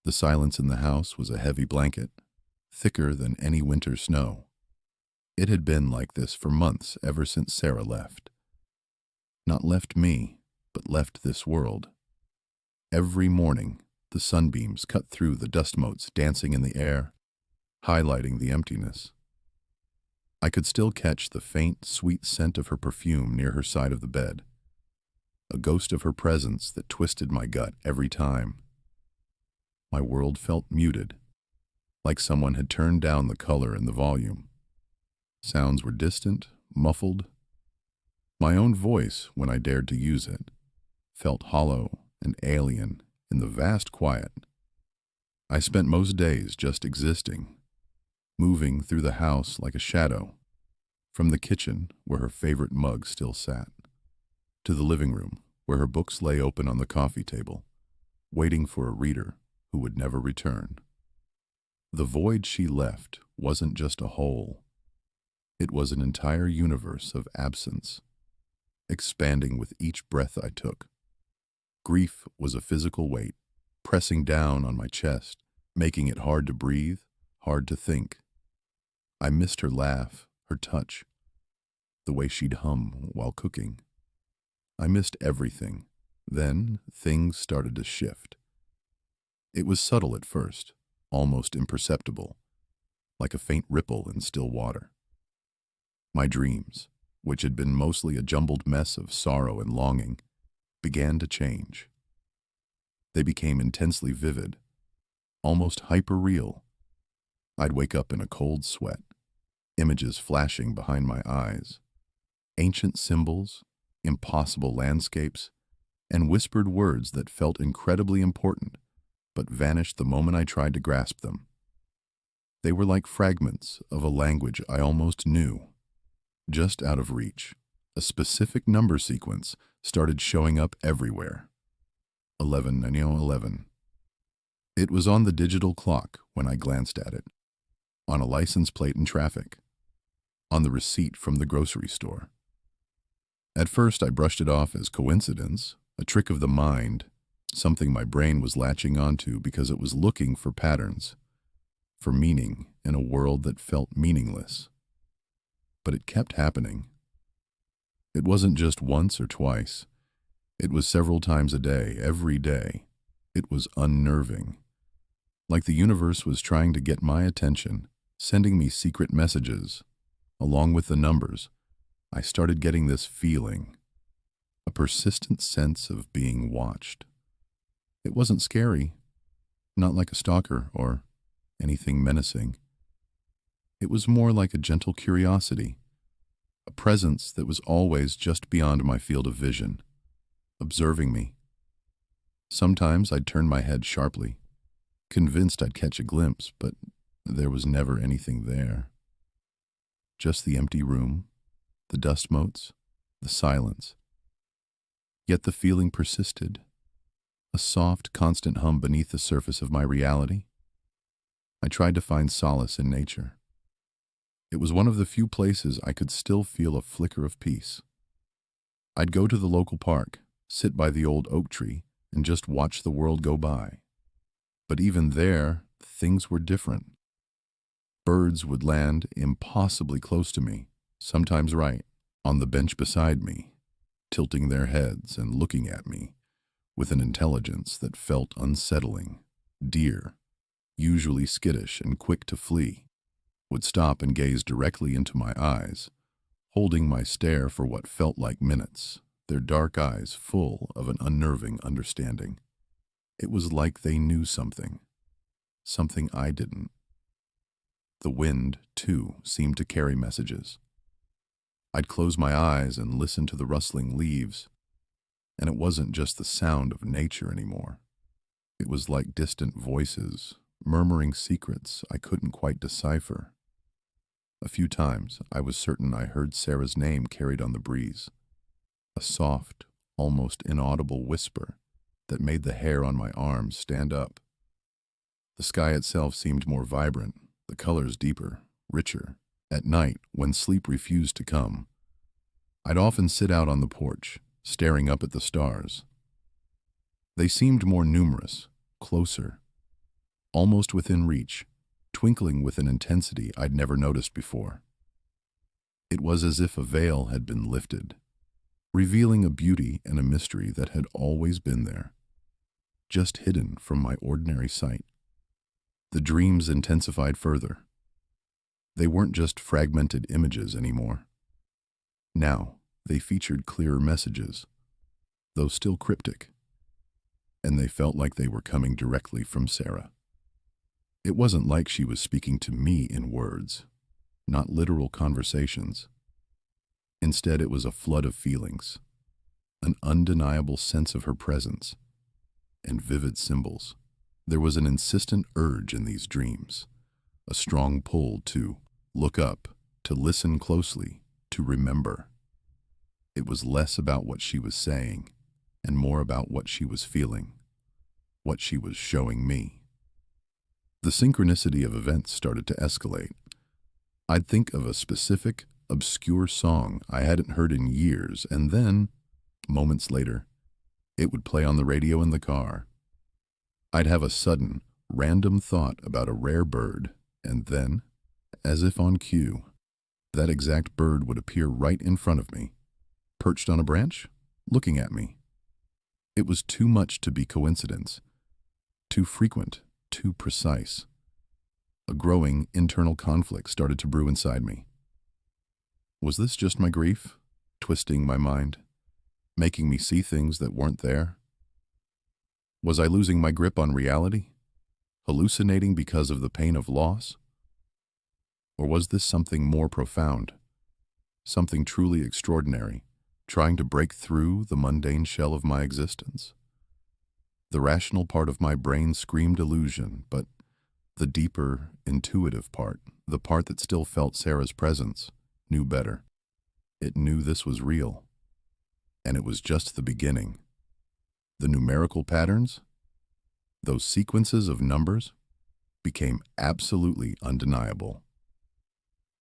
The silence in the house was a heavy blanket, thicker than any winter snow. It had been like this for months ever since Sarah left. Not left me, but left this world. Every morning, the sunbeams cut through the dust motes dancing in the air, highlighting the emptiness. I could still catch the faint, sweet scent of her perfume near her side of the bed, a ghost of her presence that twisted my gut every time. My world felt muted, like someone had turned down the color and the volume. Sounds were distant, muffled. My own voice, when I dared to use it, felt hollow and alien in the vast quiet. I spent most days just existing, moving through the house like a shadow, from the kitchen where her favorite mug still sat, to the living room where her books lay open on the coffee table, waiting for a reader who would never return. The void she left wasn't just a hole. It was an entire universe of absence, expanding with each breath I took. Grief was a physical weight, pressing down on my chest, making it hard to breathe, hard to think. I missed her laugh, her touch, the way she'd hum while cooking. I missed everything. Then things started to shift. It was subtle at first, almost imperceptible, like a faint ripple in still water. My dreams, which had been mostly a jumbled mess of sorrow and longing, began to change. They became intensely vivid, almost hyper-real. I'd wake up in a cold sweat, images flashing behind my eyes, ancient symbols, impossible landscapes, and whispered words that felt incredibly important, but vanished the moment I tried to grasp them. They were like fragments of a language I almost knew. Just out of reach, a specific number sequence started showing up everywhere. 11. It was on the digital clock when I glanced at it, on a license plate in traffic, on the receipt from the grocery store. At first I brushed it off as coincidence, a trick of the mind, something my brain was latching onto because it was looking for patterns, for meaning in a world that felt meaningless. But it kept happening. It wasn't just once or twice. It was several times a day, every day. It was unnerving. Like the universe was trying to get my attention, sending me secret messages. Along with the numbers, I started getting this feeling, a persistent sense of being watched. It wasn't scary, not like a stalker or anything menacing. It was more like a gentle curiosity, a presence that was always just beyond my field of vision, observing me. Sometimes I'd turn my head sharply, convinced I'd catch a glimpse, but there was never anything there. Just the empty room, the dust motes, the silence. Yet the feeling persisted, a soft, constant hum beneath the surface of my reality. I tried to find solace in nature. It was one of the few places I could still feel a flicker of peace. I'd go to the local park, sit by the old oak tree, and just watch the world go by. But even there, things were different. Birds would land impossibly close to me, sometimes right, on the bench beside me, tilting their heads and looking at me with an intelligence that felt unsettling. Deer, usually skittish and quick to flee, would stop and gaze directly into my eyes, holding my stare for what felt like minutes, their dark eyes full of an unnerving understanding. It was like they knew something I didn't. The wind, too, seemed to carry messages. I'd close my eyes and listen to the rustling leaves, and it wasn't just the sound of nature anymore. It was like distant voices, murmuring secrets I couldn't quite decipher. A few times I was certain I heard Sarah's name carried on the breeze, a soft, almost inaudible whisper that made the hair on my arms stand up. The sky itself seemed more vibrant, the colors deeper, richer. At night, when sleep refused to come, I'd often sit out on the porch, staring up at the stars. They seemed more numerous, closer, almost within reach, twinkling with an intensity I'd never noticed before. It was as if a veil had been lifted, revealing a beauty and a mystery that had always been there, just hidden from my ordinary sight. The dreams intensified further. They weren't just fragmented images anymore. Now, they featured clearer messages, though still cryptic, and they felt like they were coming directly from Sarah. It wasn't like she was speaking to me in words, not literal conversations. Instead, it was a flood of feelings, an undeniable sense of her presence, and vivid symbols. There was an insistent urge in these dreams, a strong pull to look up, to listen closely, to remember. It was less about what she was saying and more about what she was feeling, what she was showing me. The synchronicity of events started to escalate. I'd think of a specific, obscure song I hadn't heard in years, and then, moments later, it would play on the radio in the car. I'd have a sudden, random thought about a rare bird, and then, as if on cue, that exact bird would appear right in front of me, perched on a branch, looking at me. It was too much to be coincidence, too frequent, too precise. A growing internal conflict started to brew inside me. Was this just my grief, twisting my mind, making me see things that weren't there? Was I losing my grip on reality, hallucinating because of the pain of loss? Or was this something more profound, something truly extraordinary, trying to break through the mundane shell of my existence? The rational part of my brain screamed illusion, but the deeper, intuitive part, the part that still felt Sarah's presence, knew better. It knew this was real. And it was just the beginning. The numerical patterns, those sequences of numbers, became absolutely undeniable.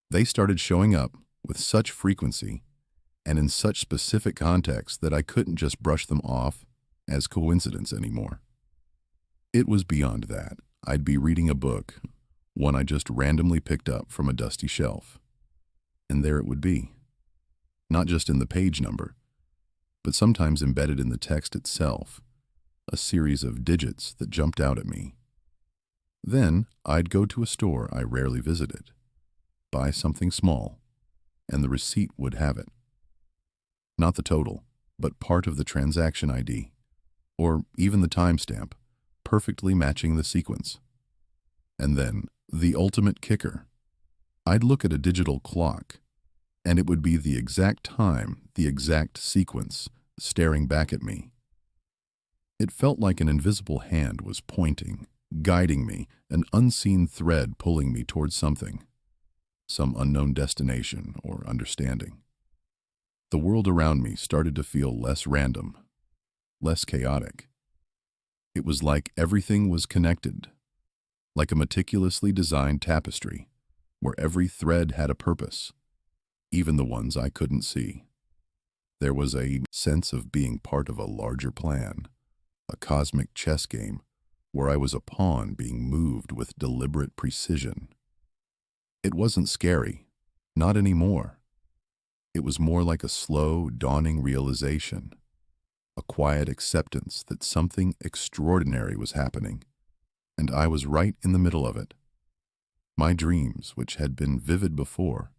They started showing up with such frequency and in such specific context that I couldn't just brush them off as coincidence anymore. It was beyond that. I'd be reading a book, one I just randomly picked up from a dusty shelf, and there it would be. Not just in the page number, but sometimes embedded in the text itself, a series of digits that jumped out at me. Then I'd go to a store I rarely visited, buy something small, and the receipt would have it. Not the total, but part of the transaction ID, or even the timestamp, perfectly matching the sequence. And then, the ultimate kicker, I'd look at a digital clock, and it would be the exact time, the exact sequence, staring back at me. It felt like an invisible hand was pointing, guiding me, an unseen thread pulling me towards something, some unknown destination or understanding. The world around me started to feel less random, less chaotic. It was like everything was connected, like a meticulously designed tapestry, where every thread had a purpose, even the ones I couldn't see. There was a sense of being part of a larger plan, a cosmic chess game where I was a pawn being moved with deliberate precision. It wasn't scary, not anymore. It was more like a slow, dawning realization, a quiet acceptance that something extraordinary was happening, and I was right in the middle of it. My dreams, which had been vivid before,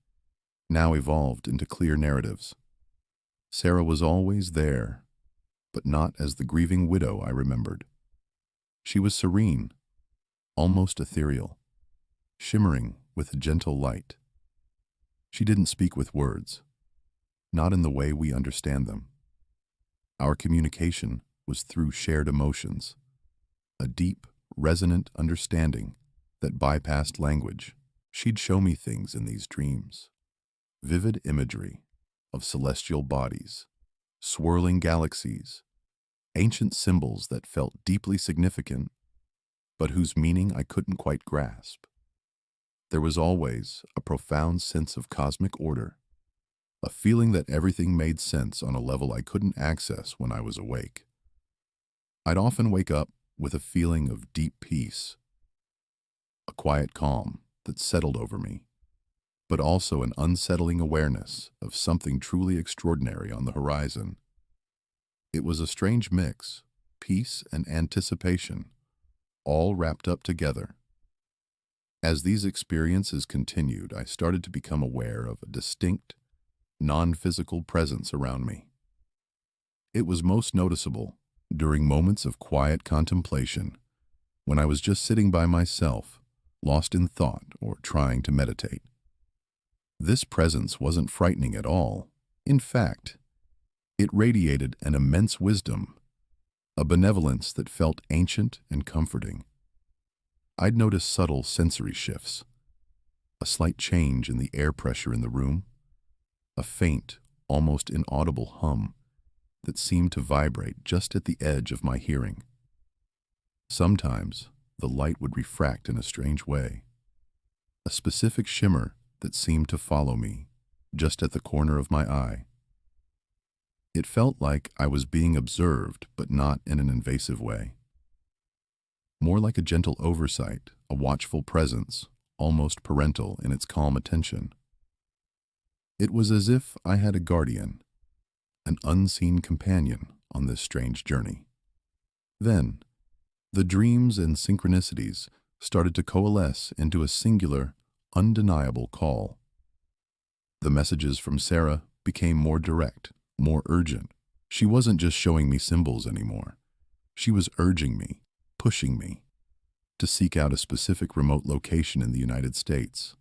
now evolved into clear narratives. Sarah was always there, but not as the grieving widow I remembered. She was serene, almost ethereal, shimmering with a gentle light. She didn't speak with words, not in the way we understand them. Our communication was through shared emotions, a deep, resonant understanding that bypassed language. She'd show me things in these dreams, vivid imagery of celestial bodies, swirling galaxies, ancient symbols that felt deeply significant, but whose meaning I couldn't quite grasp. There was always a profound sense of cosmic order, a feeling that everything made sense on a level I couldn't access when I was awake. I'd often wake up with a feeling of deep peace, quiet calm that settled over me, but also an unsettling awareness of something truly extraordinary on the horizon. It was a strange mix, peace and anticipation, all wrapped up together. As these experiences continued, I started to become aware of a distinct, non-physical presence around me. It was most noticeable during moments of quiet contemplation, when I was just sitting by myself, lost in thought or trying to meditate. This presence wasn't frightening at all. In fact, it radiated an immense wisdom, a benevolence that felt ancient and comforting. I'd noticed subtle sensory shifts, a slight change in the air pressure in the room, a faint, almost inaudible hum that seemed to vibrate just at the edge of my hearing. Sometimes the light would refract in a strange way, a specific shimmer that seemed to follow me just at the corner of my eye. It felt like I was being observed, but not in an invasive way. More like a gentle oversight, a watchful presence, almost parental in its calm attention. It was as if I had a guardian, an unseen companion on this strange journey. Then, the dreams and synchronicities started to coalesce into a singular, undeniable call. The messages from Sarah became more direct, more urgent. She wasn't just showing me symbols anymore. She was urging me, pushing me, to seek out a specific remote location in the United States.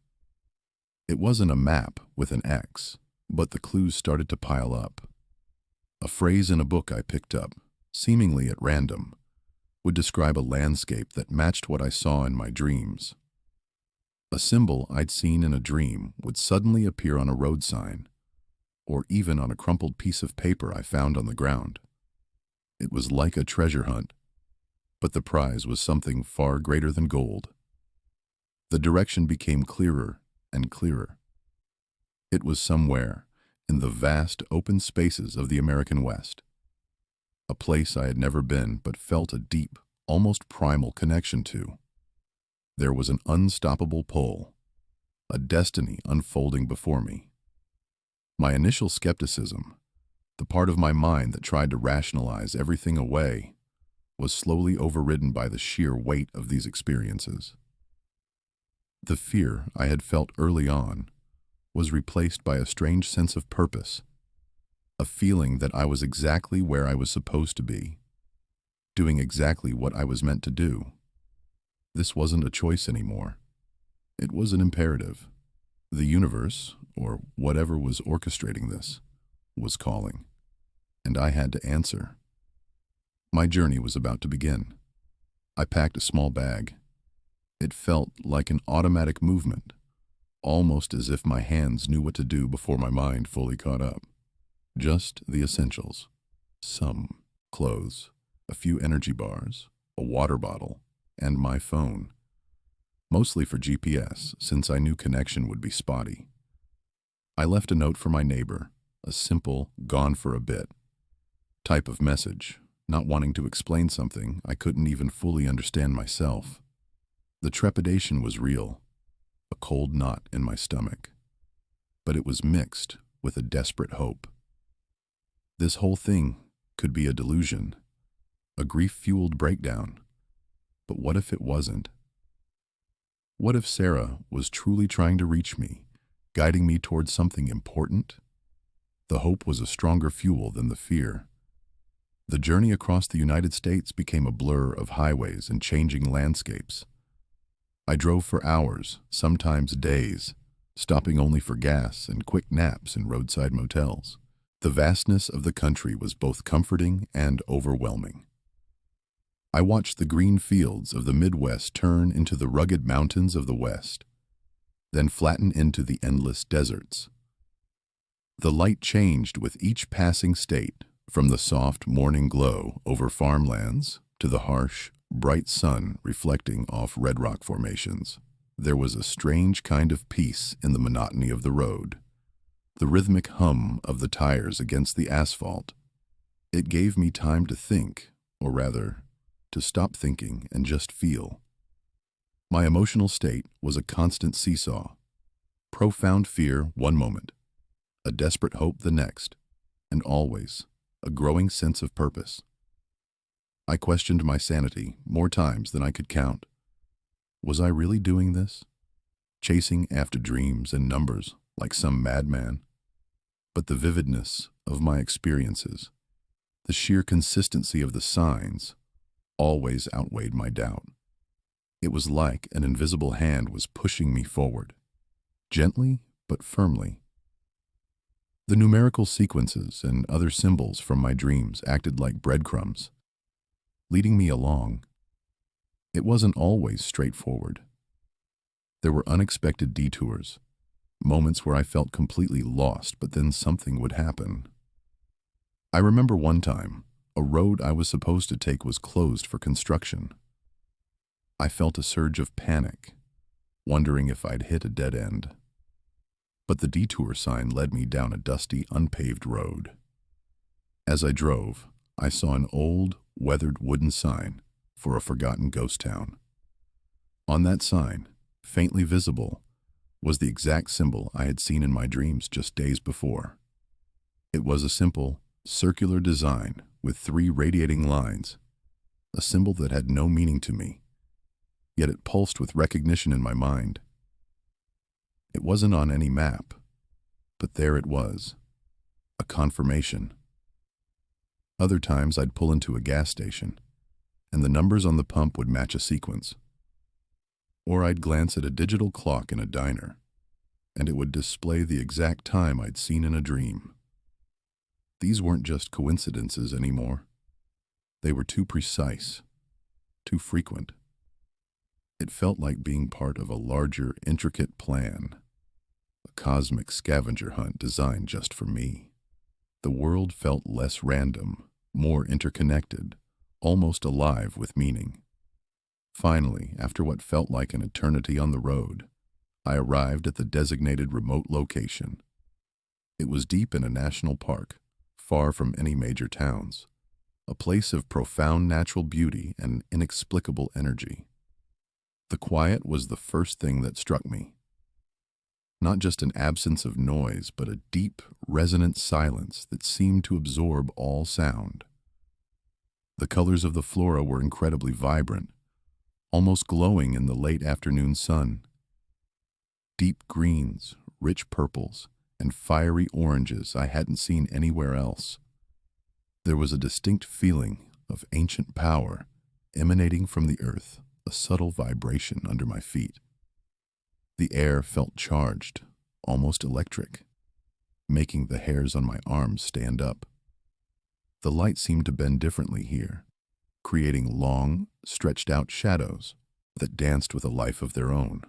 It wasn't a map with an X, but the clues started to pile up. A phrase in a book I picked up, seemingly at random, would describe a landscape that matched what I saw in my dreams. A symbol I'd seen in a dream would suddenly appear on a road sign, or even on a crumpled piece of paper I found on the ground. It was like a treasure hunt, but the prize was something far greater than gold. The direction became clearer and clearer. It was somewhere in the vast open spaces of the American West, a place I had never been but felt a deep, almost primal connection to. There was an unstoppable pull, a destiny unfolding before me. My initial skepticism, the part of my mind that tried to rationalize everything away, was slowly overridden by the sheer weight of these experiences. The fear I had felt early on was replaced by a strange sense of purpose, a feeling that I was exactly where I was supposed to be, doing exactly what I was meant to do. This wasn't a choice anymore. It was an imperative. The universe, or whatever was orchestrating this, was calling, and I had to answer. My journey was about to begin. I packed a small bag. It felt like an automatic movement, almost as if my hands knew what to do before my mind fully caught up. Just the essentials. Some clothes, a few energy bars, a water bottle, and my phone. Mostly for GPS, since I knew connection would be spotty. I left a note for my neighbor, a simple, gone for a bit type of message, not wanting to explain something I couldn't even fully understand myself. The trepidation was real, a cold knot in my stomach, but it was mixed with a desperate hope. This whole thing could be a delusion, a grief-fueled breakdown, but what if it wasn't? What if Sarah was truly trying to reach me, guiding me towards something important? The hope was a stronger fuel than the fear. The journey across the United States became a blur of highways and changing landscapes. I drove for hours, sometimes days, stopping only for gas and quick naps in roadside motels. The vastness of the country was both comforting and overwhelming. I watched the green fields of the Midwest turn into the rugged mountains of the West, then flatten into the endless deserts. The light changed with each passing state, from the soft morning glow over farmlands to the harsh, bright sun reflecting off red rock formations. There was a strange kind of peace in the monotony of the road, the rhythmic hum of the tires against the asphalt. It gave me time to think, or rather, to stop thinking and just feel. My emotional state was a constant seesaw. Profound fear one moment, a desperate hope the next, and always a growing sense of purpose. I questioned my sanity more times than I could count. Was I really doing this? Chasing after dreams and numbers like some madman? But the vividness of my experiences, the sheer consistency of the signs, always outweighed my doubt. It was like an invisible hand was pushing me forward, gently but firmly. The numerical sequences and other symbols from my dreams acted like breadcrumbs, leading me along. It wasn't always straightforward. There were unexpected detours, moments where I felt completely lost, but then something would happen. I remember one time, a road I was supposed to take was closed for construction. I felt a surge of panic, wondering if I'd hit a dead end. But the detour sign led me down a dusty, unpaved road. As I drove, I saw an old, weathered wooden sign for a forgotten ghost town. On that sign, faintly visible, was the exact symbol I had seen in my dreams just days before. It was a simple, circular design with 3 radiating lines, a symbol that had no meaning to me, yet it pulsed with recognition in my mind. It wasn't on any map, but there it was, a confirmation. Other times I'd pull into a gas station, and the numbers on the pump would match a sequence. Or I'd glance at a digital clock in a diner, and it would display the exact time I'd seen in a dream. These weren't just coincidences anymore. They were too precise, too frequent. It felt like being part of a larger, intricate plan, a cosmic scavenger hunt designed just for me. The world felt less random, more interconnected, almost alive with meaning. Finally, after what felt like an eternity on the road, I arrived at the designated remote location. It was deep in a national park, far from any major towns, a place of profound natural beauty and inexplicable energy. The quiet was the first thing that struck me. Not just an absence of noise, but a deep, resonant silence that seemed to absorb all sound. The colors of the flora were incredibly vibrant, almost glowing in the late afternoon sun. Deep greens, rich purples, and fiery oranges I hadn't seen anywhere else. There was a distinct feeling of ancient power emanating from the earth, a subtle vibration under my feet. The air felt charged, almost electric, making the hairs on my arms stand up. The light seemed to bend differently here, creating long, stretched-out shadows that danced with a life of their own.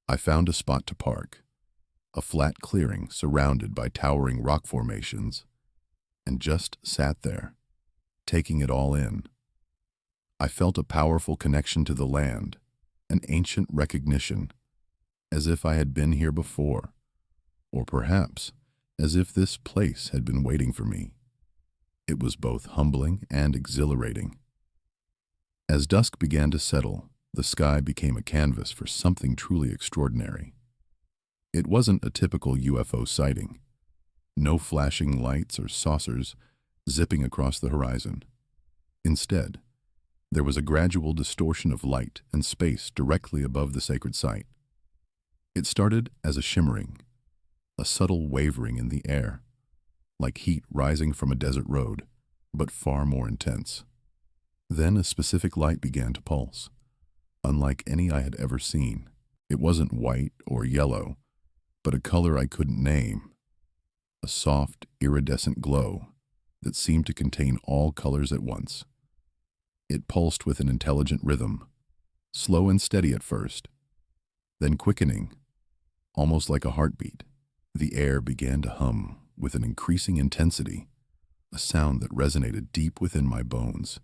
I found a spot to park, a flat clearing surrounded by towering rock formations, and just sat there, taking it all in. I felt a powerful connection to the land, an ancient recognition, as if I had been here before, or perhaps as if this place had been waiting for me. It was both humbling and exhilarating. As dusk began to settle, the sky became a canvas for something truly extraordinary. It wasn't a typical UFO sighting. No flashing lights or saucers zipping across the horizon. Instead, there was a gradual distortion of light and space directly above the sacred site. It started as a shimmering, a subtle wavering in the air, like heat rising from a desert road, but far more intense. Then a specific light began to pulse, unlike any I had ever seen. It wasn't white or yellow, but a color I couldn't name, a soft, iridescent glow that seemed to contain all colors at once. It pulsed with an intelligent rhythm, slow and steady at first, then quickening, almost like a heartbeat. The air began to hum with an increasing intensity, a sound that resonated deep within my bones,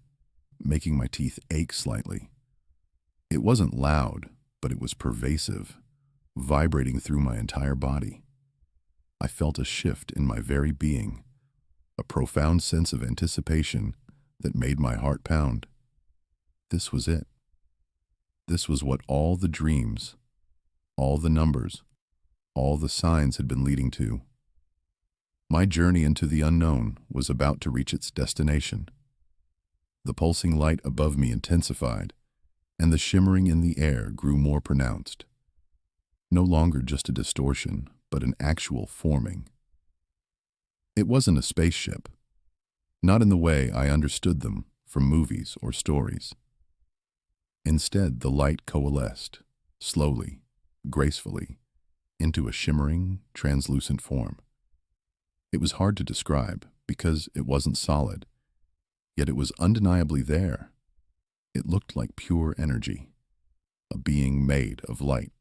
making my teeth ache slightly. It wasn't loud, but it was pervasive, vibrating through my entire body. I felt a shift in my very being, a profound sense of anticipation that made my heart pound. This was it. This was what all the dreams, all the numbers, all the signs had been leading to. My journey into the unknown was about to reach its destination. The pulsing light above me intensified, and the shimmering in the air grew more pronounced. No longer just a distortion, but an actual forming. It wasn't a spaceship, not in the way I understood them from movies or stories. Instead, the light coalesced, slowly, gracefully, into a shimmering, translucent form. It was hard to describe because it wasn't solid, yet it was undeniably there. It looked like pure energy, a being made of light,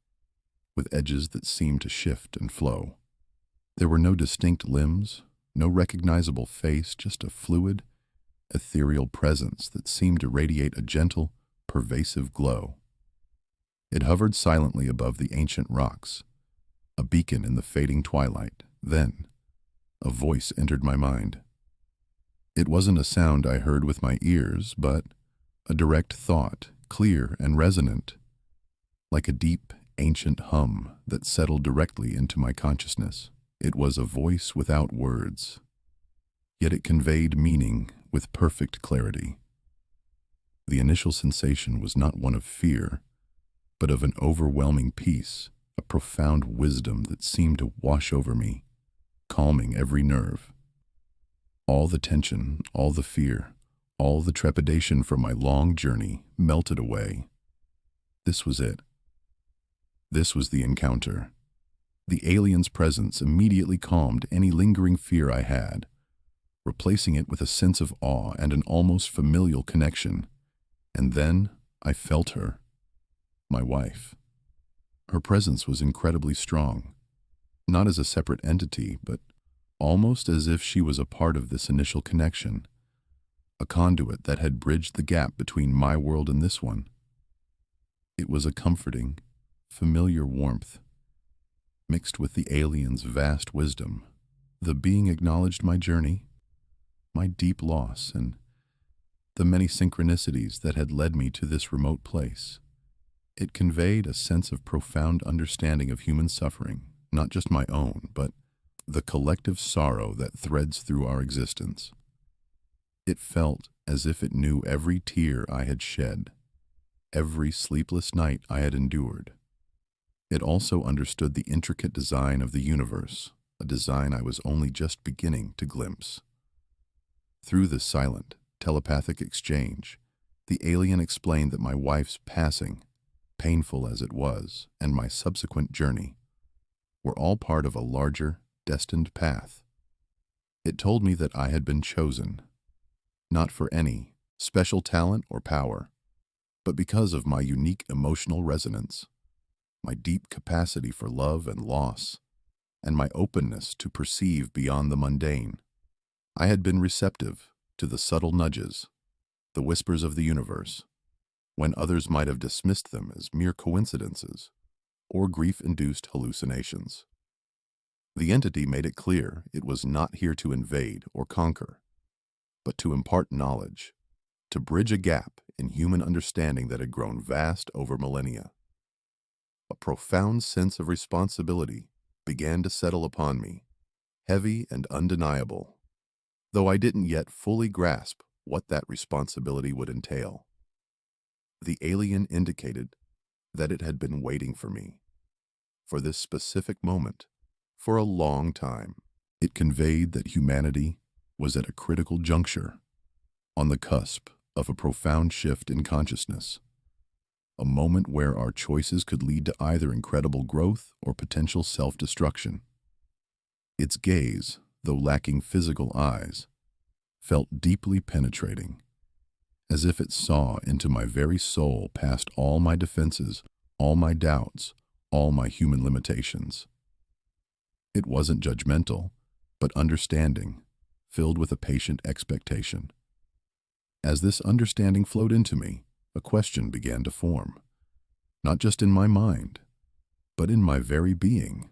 with edges that seemed to shift and flow. There were no distinct limbs, no recognizable face, just a fluid, ethereal presence that seemed to radiate a gentle, pervasive glow. It hovered silently above the ancient rocks, a beacon in the fading twilight. Then, a voice entered my mind. It wasn't a sound I heard with my ears, but a direct thought, clear and resonant, like a deep, ancient hum that settled directly into my consciousness. It was a voice without words, yet it conveyed meaning with perfect clarity. The initial sensation was not one of fear, but of an overwhelming peace, a profound wisdom that seemed to wash over me, calming every nerve. All the tension, all the fear, all the trepidation from my long journey melted away. This was it. This was the encounter. The alien's presence immediately calmed any lingering fear I had, replacing it with a sense of awe and an almost familial connection. And then I felt her, my wife. Her presence was incredibly strong, not as a separate entity, but almost as if she was a part of this initial connection, a conduit that had bridged the gap between my world and this one. It was a comforting, familiar warmth, mixed with the alien's vast wisdom. The being acknowledged my journey, my deep loss, and the many synchronicities that had led me to this remote place. It conveyed a sense of profound understanding of human suffering, not just my own, but the collective sorrow that threads through our existence. It felt as if it knew every tear I had shed, every sleepless night I had endured. It also understood the intricate design of the universe, a design I was only just beginning to glimpse. Through this silent, telepathic exchange, the alien explained that my wife's passing, painful as it was, and my subsequent journey were all part of a larger, destined path. It told me that I had been chosen, not for any special talent or power, but because of my unique emotional resonance, my deep capacity for love and loss, and my openness to perceive beyond the mundane. I had been receptive to the subtle nudges, the whispers of the universe, when others might have dismissed them as mere coincidences or grief-induced hallucinations. The entity made it clear it was not here to invade or conquer, but to impart knowledge, to bridge a gap in human understanding that had grown vast over millennia. A profound sense of responsibility began to settle upon me, heavy and undeniable, though I didn't yet fully grasp what that responsibility would entail. The alien indicated that it had been waiting for me, for this specific moment, for a long time. It conveyed that humanity was at a critical juncture, on the cusp of a profound shift in consciousness, a moment where our choices could lead to either incredible growth or potential self-destruction. Its gaze, though lacking physical eyes, felt deeply penetrating, as if it saw into my very soul past all my defenses, all my doubts, all my human limitations. It wasn't judgmental, but understanding, filled with a patient expectation. As this understanding flowed into me, a question began to form, not just in my mind, but in my very being.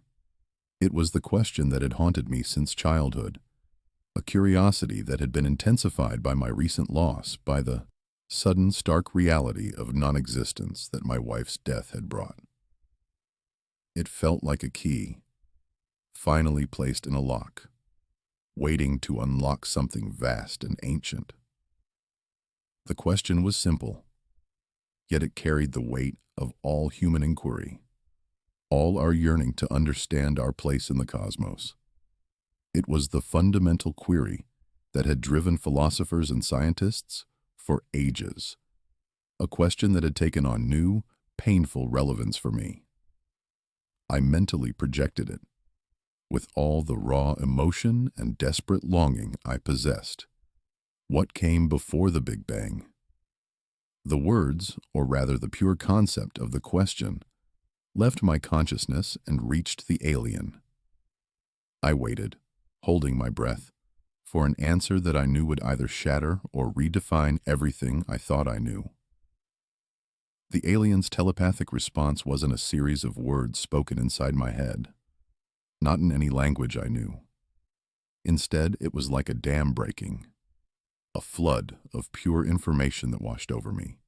It was the question that had haunted me since childhood, a curiosity that had been intensified by my recent loss, by the sudden stark reality of non-existence that my wife's death had brought. It felt like a key, finally placed in a lock, waiting to unlock something vast and ancient. The question was simple, yet it carried the weight of all human inquiry, all our yearning to understand our place in the cosmos. It was the fundamental query that had driven philosophers and scientists for ages, a question that had taken on new, painful relevance for me. I mentally projected it, with all the raw emotion and desperate longing I possessed. What came before the Big Bang? The words, or rather the pure concept of the question, left my consciousness and reached the alien. I waited, holding my breath, for an answer that I knew would either shatter or redefine everything I thought I knew. The alien's telepathic response wasn't a series of words spoken inside my head, not in any language I knew. Instead, it was like a dam breaking, a flood of pure information that washed over me.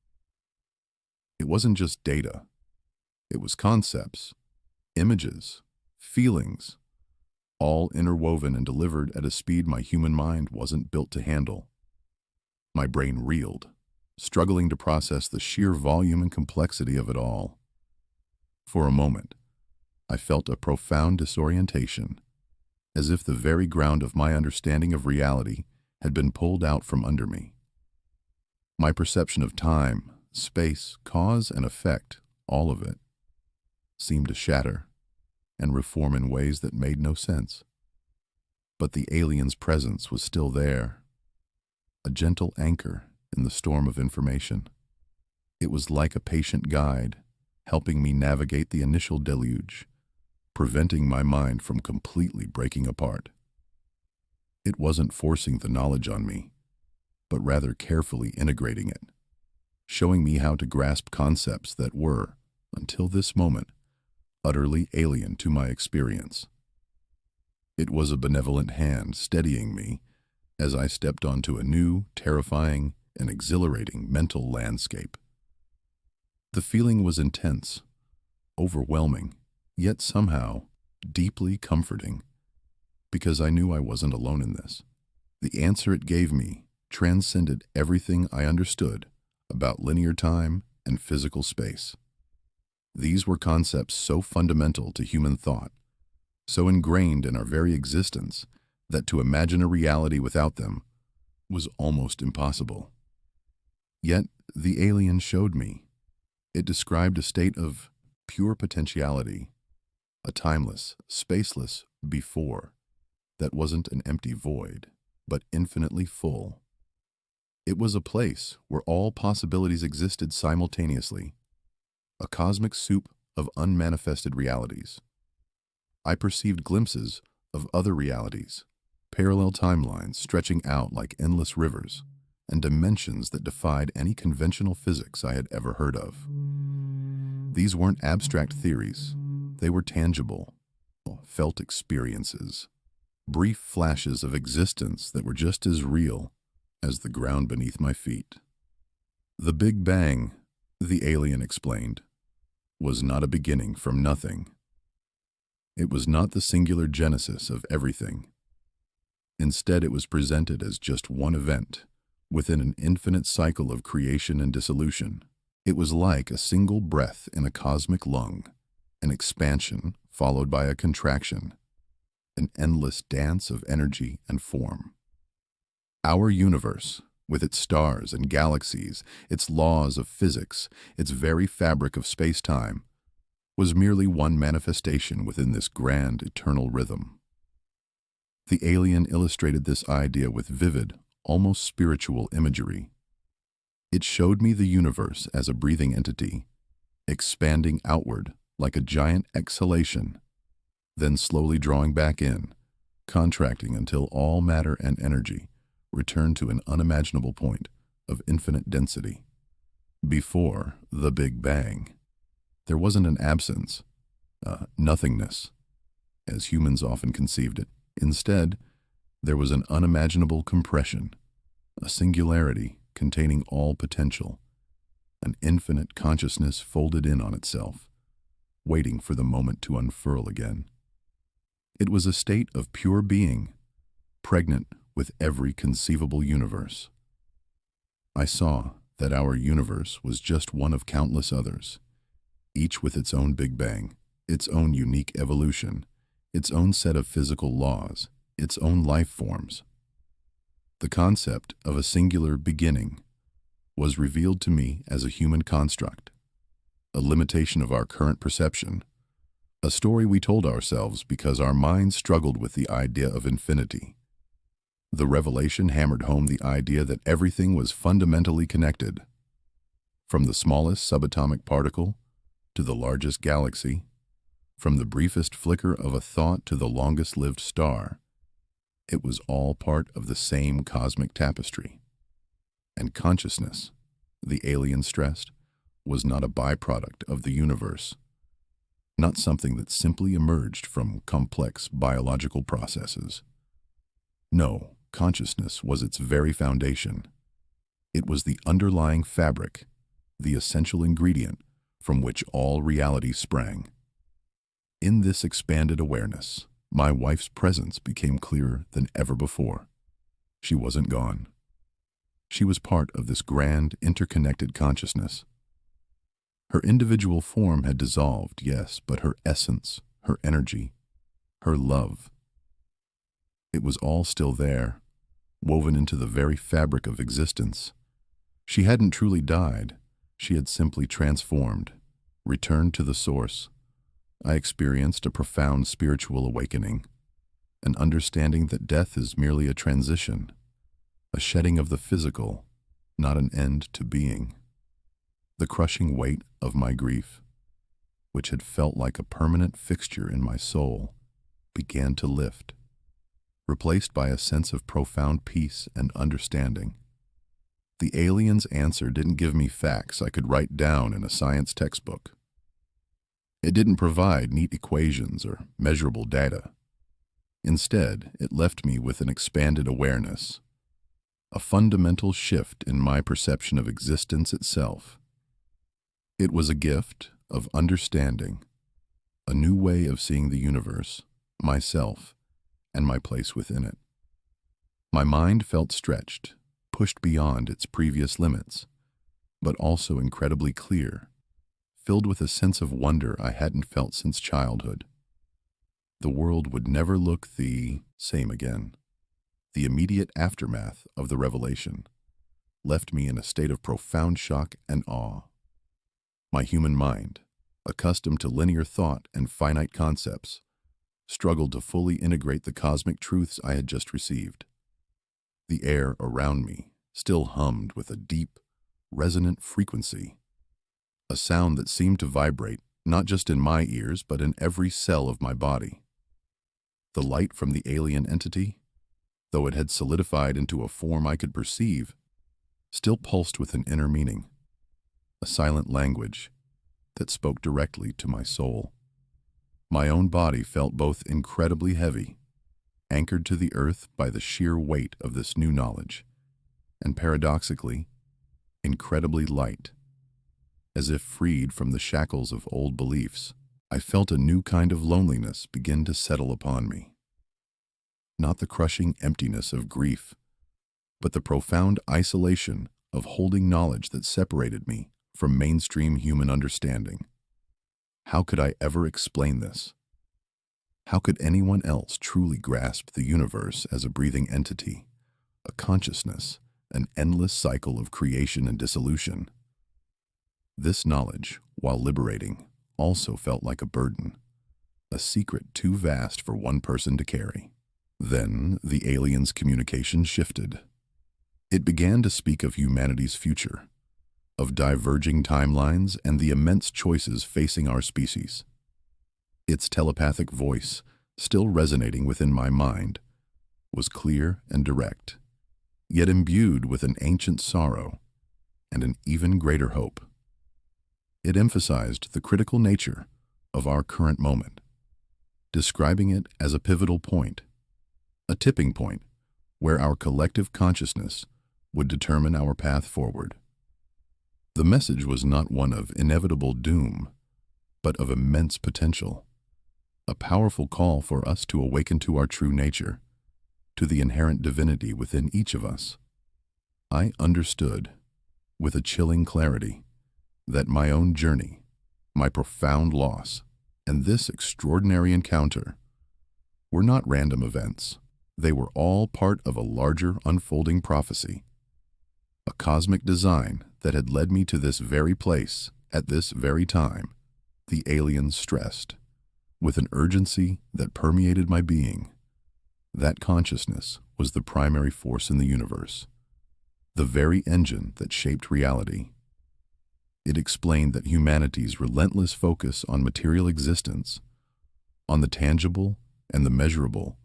It wasn't just data. It was concepts, images, feelings, all interwoven and delivered at a speed my human mind wasn't built to handle. My brain reeled, struggling to process the sheer volume and complexity of it all. For a moment, I felt a profound disorientation, as if the very ground of my understanding of reality had been pulled out from under me. My perception of time, space, cause and effect, all of it, seemed to shatter and reform in ways that made no sense. But the alien's presence was still there, a gentle anchor in the storm of information. It was like a patient guide, helping me navigate the initial deluge, preventing my mind from completely breaking apart. It wasn't forcing the knowledge on me, but rather carefully integrating it, showing me how to grasp concepts that were, until this moment, utterly alien to my experience. It was a benevolent hand steadying me as I stepped onto a new, terrifying, and exhilarating mental landscape. The feeling was intense, overwhelming, yet somehow deeply comforting, because I knew I wasn't alone in this. The answer it gave me transcended everything I understood about linear time and physical space. These were concepts so fundamental to human thought, so ingrained in our very existence, that to imagine a reality without them was almost impossible. Yet the alien showed me. It described a state of pure potentiality, a timeless, spaceless before that wasn't an empty void, but infinitely full. It was a place where all possibilities existed simultaneously, a cosmic soup of unmanifested realities. I perceived glimpses of other realities, parallel timelines stretching out like endless rivers, and dimensions that defied any conventional physics I had ever heard of. These weren't abstract theories. They were tangible, felt experiences, brief flashes of existence that were just as real as the ground beneath my feet. The Big Bang, the alien explained, was not a beginning from nothing. It was not the singular genesis of everything. Instead, it was presented as just one event within an infinite cycle of creation and dissolution. It was like a single breath in a cosmic lung, an expansion followed by a contraction, an endless dance of energy and form. Our universe, with its stars and galaxies, its laws of physics, its very fabric of space-time, was merely one manifestation within this grand, eternal rhythm. The alien illustrated this idea with vivid, almost spiritual imagery. It showed me the universe as a breathing entity, expanding outward like a giant exhalation, then slowly drawing back in, contracting until all matter and energy returned to an unimaginable point of infinite density. Before the Big Bang, there wasn't an absence, nothingness, as humans often conceived it. Instead, there was an unimaginable compression, a singularity containing all potential, an infinite consciousness folded in on itself, waiting for the moment to unfurl again. It was a state of pure being, pregnant with every conceivable universe. I saw that our universe was just one of countless others, each with its own Big Bang, its own unique evolution, its own set of physical laws, its own life forms. The concept of a singular beginning was revealed to me as a human construct, a limitation of our current perception, a story we told ourselves because our minds struggled with the idea of infinity. The revelation hammered home the idea that everything was fundamentally connected. From the smallest subatomic particle to the largest galaxy, from the briefest flicker of a thought to the longest-lived star, it was all part of the same cosmic tapestry. And consciousness, the alien stressed, was not a byproduct of the universe, not something that simply emerged from complex biological processes. No, consciousness was its very foundation. It was the underlying fabric, the essential ingredient from which all reality sprang. In this expanded awareness, my wife's presence became clearer than ever before. She wasn't gone. She was part of this grand, interconnected consciousness. Her individual form had dissolved, yes, but her essence, her energy, her love, it was all still there, woven into the very fabric of existence. She hadn't truly died. She had simply transformed, returned to the source. I experienced a profound spiritual awakening, an understanding that death is merely a transition, a shedding of the physical, not an end to being. The crushing weight of my grief, which had felt like a permanent fixture in my soul, began to lift, replaced by a sense of profound peace and understanding. The alien's answer didn't give me facts I could write down in a science textbook. It didn't provide neat equations or measurable data. Instead, it left me with an expanded awareness, a fundamental shift in my perception of existence itself. It was a gift of understanding, a new way of seeing the universe, myself, and my place within it. My mind felt stretched, pushed beyond its previous limits, but also incredibly clear, filled with a sense of wonder I hadn't felt since childhood. The world would never look the same again. The immediate aftermath of the revelation left me in a state of profound shock and awe. My human mind, accustomed to linear thought and finite concepts, struggled to fully integrate the cosmic truths I had just received. The air around me still hummed with a deep, resonant frequency, a sound that seemed to vibrate not just in my ears but in every cell of my body. The light from the alien entity, though it had solidified into a form I could perceive, still pulsed with an inner meaning, a silent language that spoke directly to my soul. My own body felt both incredibly heavy, anchored to the earth by the sheer weight of this new knowledge, and paradoxically, incredibly light. As if freed from the shackles of old beliefs, I felt a new kind of loneliness begin to settle upon me. Not the crushing emptiness of grief, but the profound isolation of holding knowledge that separated me from mainstream human understanding. How could I ever explain this? How could anyone else truly grasp the universe as a breathing entity, a consciousness, an endless cycle of creation and dissolution? This knowledge, while liberating, also felt like a burden, a secret too vast for one person to carry. Then the alien's communication shifted. It began to speak of humanity's future, of diverging timelines and the immense choices facing our species. Its telepathic voice, still resonating within my mind, was clear and direct, yet imbued with an ancient sorrow and an even greater hope. It emphasized the critical nature of our current moment, describing it as a pivotal point, a tipping point where our collective consciousness would determine our path forward. The message was not one of inevitable doom, but of immense potential, a powerful call for us to awaken to our true nature, to the inherent divinity within each of us. I understood, with a chilling clarity, that my own journey, my profound loss, and this extraordinary encounter were not random events. They were all part of a larger unfolding prophecy, a cosmic design that had led me to this very place at this very time. The aliens stressed, with an urgency that permeated my being. That consciousness was the primary force in the universe, the very engine that shaped reality. It explained that humanity's relentless focus on material existence, on the tangible and the measurable,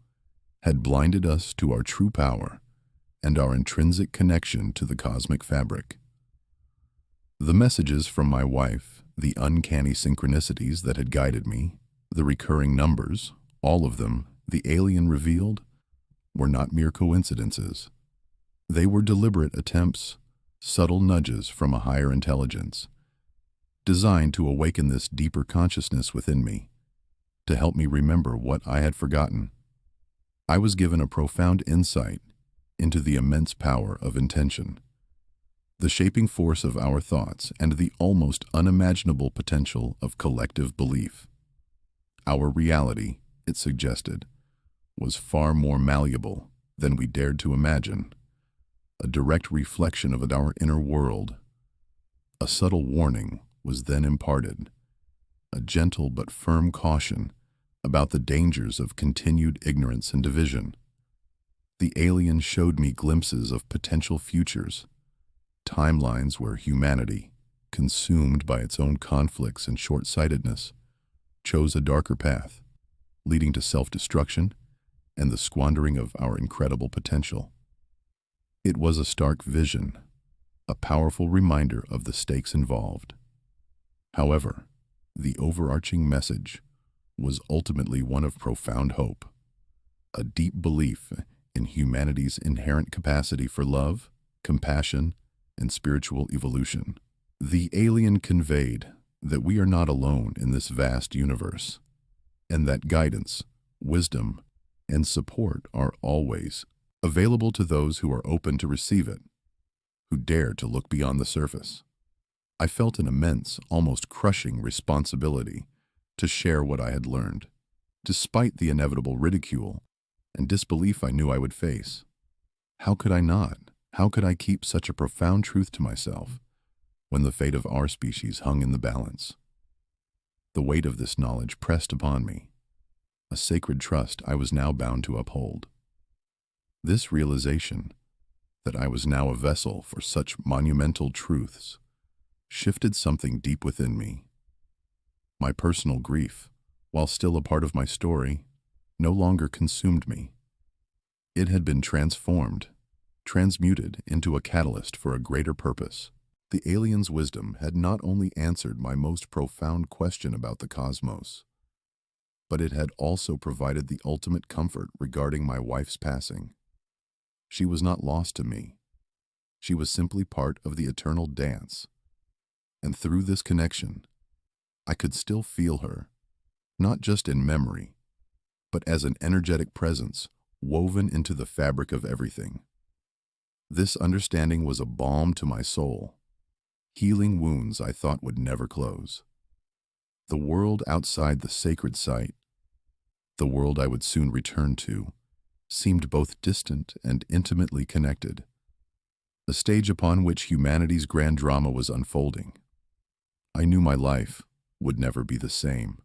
had blinded us to our true power and our intrinsic connection to the cosmic fabric. The messages from my wife, the uncanny synchronicities that had guided me, the recurring numbers, all of them, the alien revealed, were not mere coincidences. They were deliberate attempts, subtle nudges from a higher intelligence, designed to awaken this deeper consciousness within me, to help me remember what I had forgotten. I was given a profound insight into the immense power of intention, the shaping force of our thoughts, and the almost unimaginable potential of collective belief. Our reality, it suggested, was far more malleable than we dared to imagine, a direct reflection of our inner world. A subtle warning was then imparted, a gentle but firm caution about the dangers of continued ignorance and division. The alien showed me glimpses of potential futures, timelines where humanity, consumed by its own conflicts and short-sightedness, chose a darker path, leading to self-destruction and the squandering of our incredible potential. It was a stark vision, a powerful reminder of the stakes involved. However, the overarching message was ultimately one of profound hope, a deep belief in humanity's inherent capacity for love, compassion, and spiritual evolution. The alien conveyed that we are not alone in this vast universe, and that guidance, wisdom, and support are always available to those who are open to receive it, who dare to look beyond the surface. I felt an immense, almost crushing responsibility to share what I had learned, despite the inevitable ridicule and disbelief I knew I would face. How could I not? How could I keep such a profound truth to myself when the fate of our species hung in the balance? The weight of this knowledge pressed upon me, a sacred trust I was now bound to uphold. This realization that I was now a vessel for such monumental truths shifted something deep within me. My personal grief, while still a part of my story, no longer consumed me. It had been transformed, transmuted into a catalyst for a greater purpose. The alien's wisdom had not only answered my most profound question about the cosmos, but it had also provided the ultimate comfort regarding my wife's passing. She was not lost to me. She was simply part of the eternal dance. And through this connection, I could still feel her, not just in memory, but as an energetic presence woven into the fabric of everything. This understanding was a balm to my soul, healing wounds I thought would never close. The world outside the sacred site, the world I would soon return to, seemed both distant and intimately connected, a stage upon which humanity's grand drama was unfolding. I knew my life would never be the same.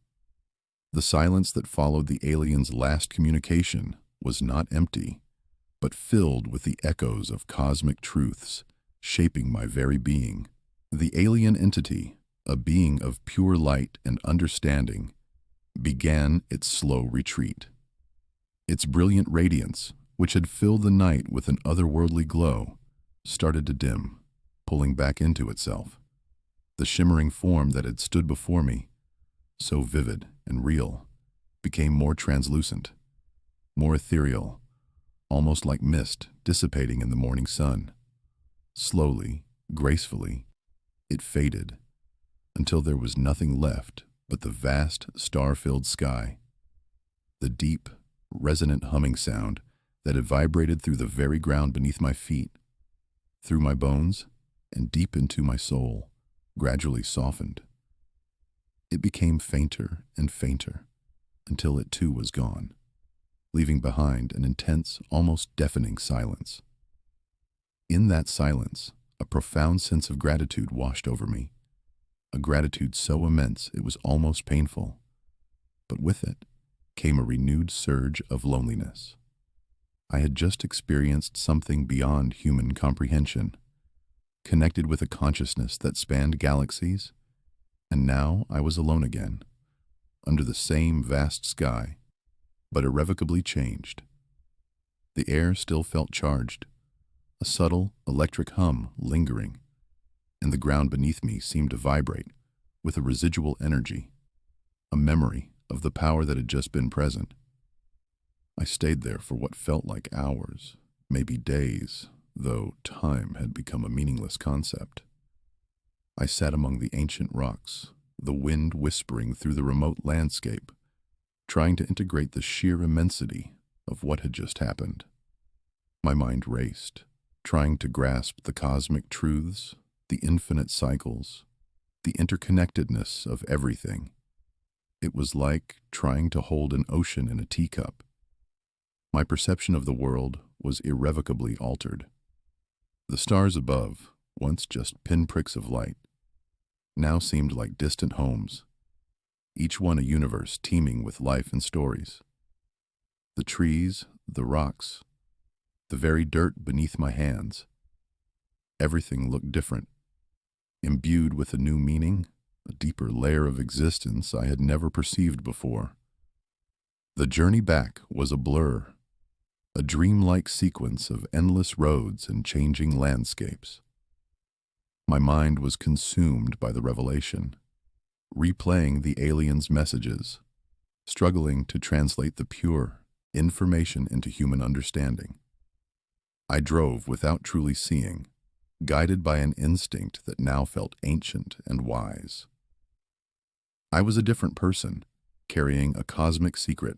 The silence that followed the alien's last communication was not empty, but filled with the echoes of cosmic truths shaping my very being. The alien entity, a being of pure light and understanding, began its slow retreat. Its brilliant radiance, which had filled the night with an otherworldly glow, started to dim, pulling back into itself. The shimmering form that had stood before me, so vivid and real, became more translucent, more ethereal, almost like mist dissipating in the morning sun. Slowly, gracefully, it faded until there was nothing left but the vast, star-filled sky, the deep, resonant humming sound that had vibrated through the very ground beneath my feet, through my bones, and deep into my soul, gradually softened. It became fainter and fainter until it too was gone, leaving behind an intense, almost deafening silence. In that silence, a profound sense of gratitude washed over me, a gratitude so immense it was almost painful, but with it came a renewed surge of loneliness. I had just experienced something beyond human comprehension, connected with a consciousness that spanned galaxies, and now I was alone again, under the same vast sky, but irrevocably changed. The air still felt charged, a subtle electric hum lingering, and the ground beneath me seemed to vibrate with a residual energy, a memory of the power that had just been present. I stayed there for what felt like hours, maybe days, though time had become a meaningless concept. I sat among the ancient rocks, the wind whispering through the remote landscape, trying to integrate the sheer immensity of what had just happened. My mind raced, trying to grasp the cosmic truths, the infinite cycles, the interconnectedness of everything. It was like trying to hold an ocean in a teacup. My perception of the world was irrevocably altered. The stars above, once just pinpricks of light, now seemed like distant homes, each one a universe teeming with life and stories. The trees, the rocks, the very dirt beneath my hands, everything looked different, imbued with a new meaning, a deeper layer of existence I had never perceived before. The journey back was a blur, a dreamlike sequence of endless roads and changing landscapes. My mind was consumed by the revelation, replaying the aliens' messages, struggling to translate the pure information into human understanding. I drove without truly seeing, guided by an instinct that now felt ancient and wise. I was a different person, carrying a cosmic secret,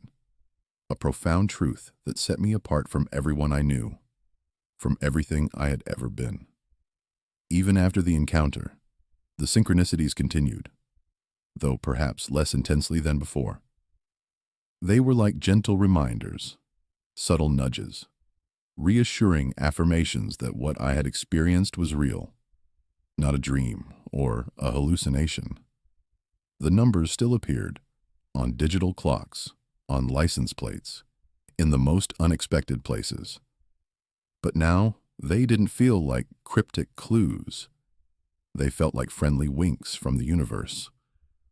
a profound truth that set me apart from everyone I knew, from everything I had ever been. Even after the encounter, the synchronicities continued, though perhaps less intensely than before. They were like gentle reminders, subtle nudges, reassuring affirmations that what I had experienced was real, not a dream or a hallucination. The numbers still appeared on digital clocks, on license plates, in the most unexpected places. But now, they didn't feel like cryptic clues. They felt like friendly winks from the universe,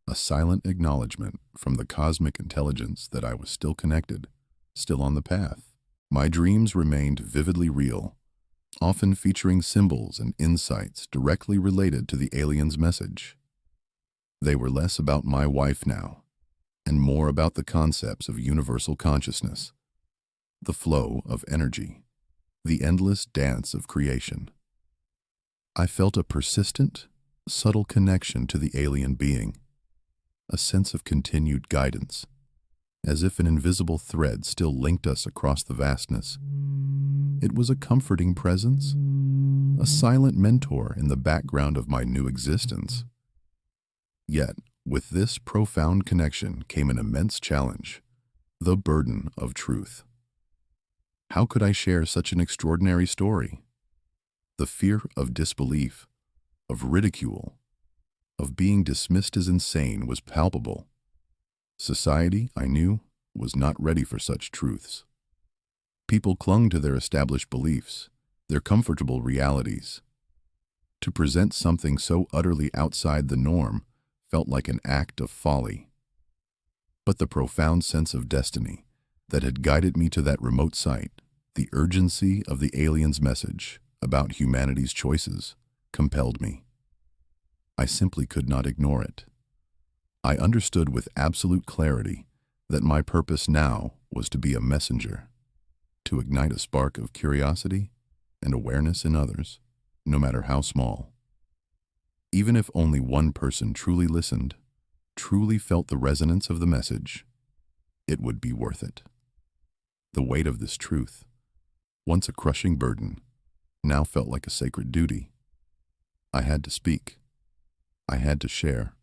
a silent acknowledgement from the cosmic intelligence that I was still connected, still on the path. My dreams remained vividly real, often featuring symbols and insights directly related to the aliens' message. They were less about my wife now, and more about the concepts of universal consciousness, the flow of energy, the endless dance of creation. I felt a persistent, subtle connection to the alien being, a sense of continued guidance, as if an invisible thread still linked us across the vastness. It was a comforting presence, a silent mentor in the background of my new existence. Yet, with this profound connection came an immense challenge, the burden of truth. How could I share such an extraordinary story? The fear of disbelief, of ridicule, of being dismissed as insane was palpable. Society, I knew, was not ready for such truths. People clung to their established beliefs, their comfortable realities. To present something so utterly outside the norm felt like an act of folly. But the profound sense of destiny that had guided me to that remote site, the urgency of the aliens' message about humanity's choices, compelled me. I simply could not ignore it. I understood with absolute clarity that my purpose now was to be a messenger, to ignite a spark of curiosity and awareness in others. no matter how small. Even if only one person truly listened, truly felt the resonance of the message, it would be worth it. The weight of this truth, once a crushing burden, now felt like a sacred duty. I had to speak. I had to share.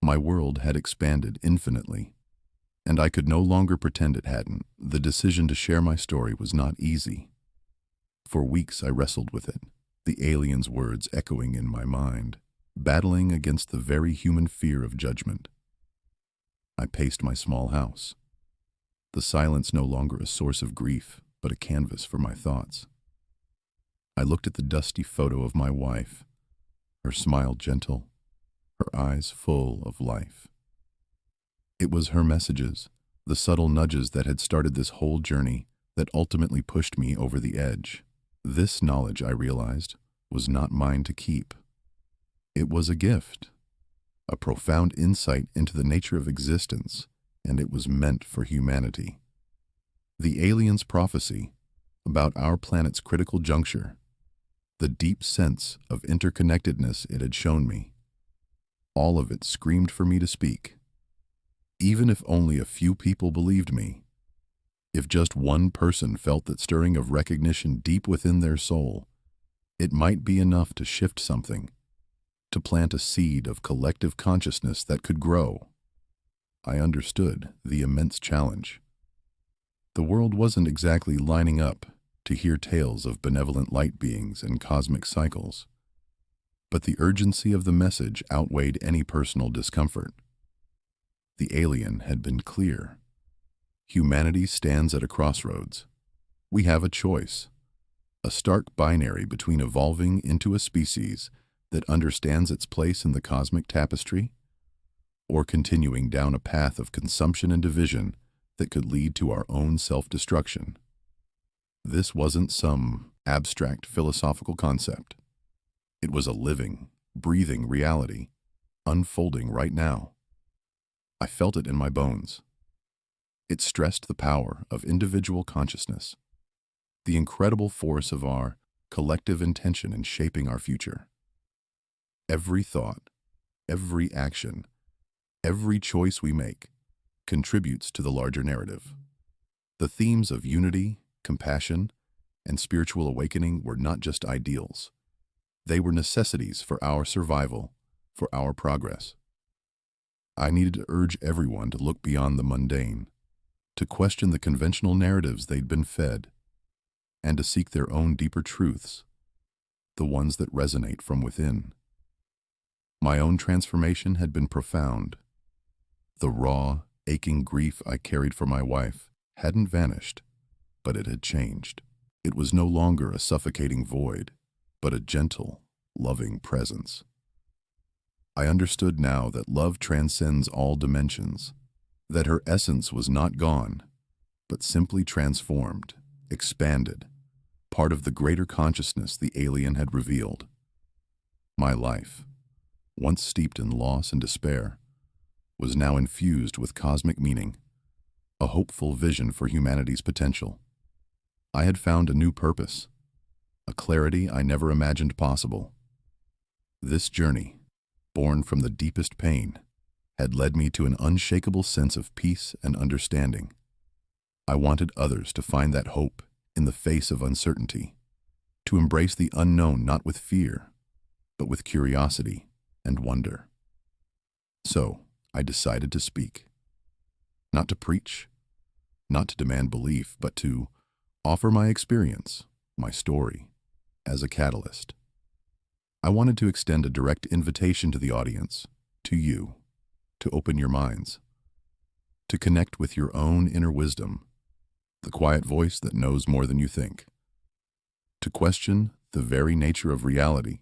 My world had expanded infinitely, and I could no longer pretend it hadn't. The decision to share my story was not easy. For weeks I wrestled with it, the alien's words echoing in my mind, battling against the very human fear of judgment. I paced my small house, the silence no longer a source of grief, but a canvas for my thoughts. I looked at the dusty photo of my wife, her smile gentle, her eyes full of life. It was her messages, the subtle nudges that had started this whole journey, that ultimately pushed me over the edge. This knowledge, I realized, was not mine to keep. It was a gift, a profound insight into the nature of existence, and it was meant for humanity. The alien's prophecy about our planet's critical juncture, the deep sense of interconnectedness it had shown me, all of it screamed for me to speak. Even if only a few people believed me, if just one person felt that stirring of recognition deep within their soul, it might be enough to shift something, to plant a seed of collective consciousness that could grow. I understood the immense challenge. The world wasn't exactly lining up to hear tales of benevolent light beings and cosmic cycles, but the urgency of the message outweighed any personal discomfort. The alien had been clear. Humanity stands at a crossroads. We have a choice, a stark binary between evolving into a species that understands its place in the cosmic tapestry, or continuing down a path of consumption and division that could lead to our own self-destruction. This wasn't some abstract philosophical concept. It was a living, breathing reality, unfolding right now. I felt it in my bones. It stressed the power of individual consciousness, the incredible force of our collective intention in shaping our future. Every thought, every action, every choice we make contributes to the larger narrative. The themes of unity, compassion, and spiritual awakening were not just ideals. They were necessities for our survival, for our progress. I needed to urge everyone to look beyond the mundane, to question the conventional narratives they'd been fed, and to seek their own deeper truths, the ones that resonate from within. My own transformation had been profound. The raw, aching grief I carried for my wife hadn't vanished, but it had changed. It was no longer a suffocating void, but a gentle, loving presence. I understood now that love transcends all dimensions, that her essence was not gone, but simply transformed, expanded, part of the greater consciousness the alien had revealed. My life, once steeped in loss and despair, was now infused with cosmic meaning, a hopeful vision for humanity's potential. I had found a new purpose, a clarity I never imagined possible. This journey, born from the deepest pain, had led me to an unshakable sense of peace and understanding. I wanted others to find that hope in the face of uncertainty, to embrace the unknown not with fear, but with curiosity and wonder. So, I decided to speak. Not to preach, not to demand belief, but to offer my experience, my story, as a catalyst. I wanted to extend a direct invitation to the audience, to you, to open your minds, to connect with your own inner wisdom, the quiet voice that knows more than you think, to question the very nature of reality,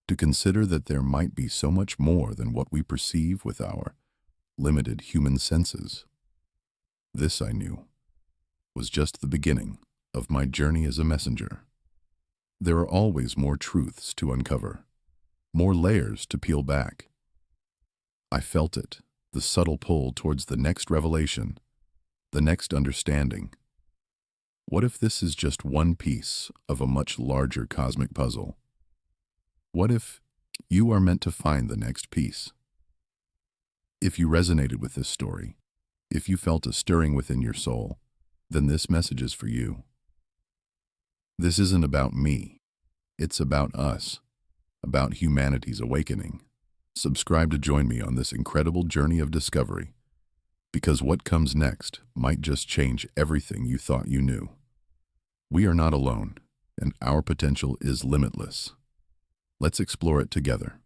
to consider that there might be so much more than what we perceive with our limited human senses. This, I knew, was just the beginning of my journey as a messenger. There are always more truths to uncover, more layers to peel back. I felt it, the subtle pull towards the next revelation, the next understanding. What if this is just one piece of a much larger cosmic puzzle? What if you are meant to find the next piece? If you resonated with this story, if you felt a stirring within your soul, then this message is for you. This isn't about me. It's about us, about humanity's awakening. Subscribe to join me on this incredible journey of discovery, because what comes next might just change everything you thought you knew. We are not alone, and our potential is limitless. Let's explore it together.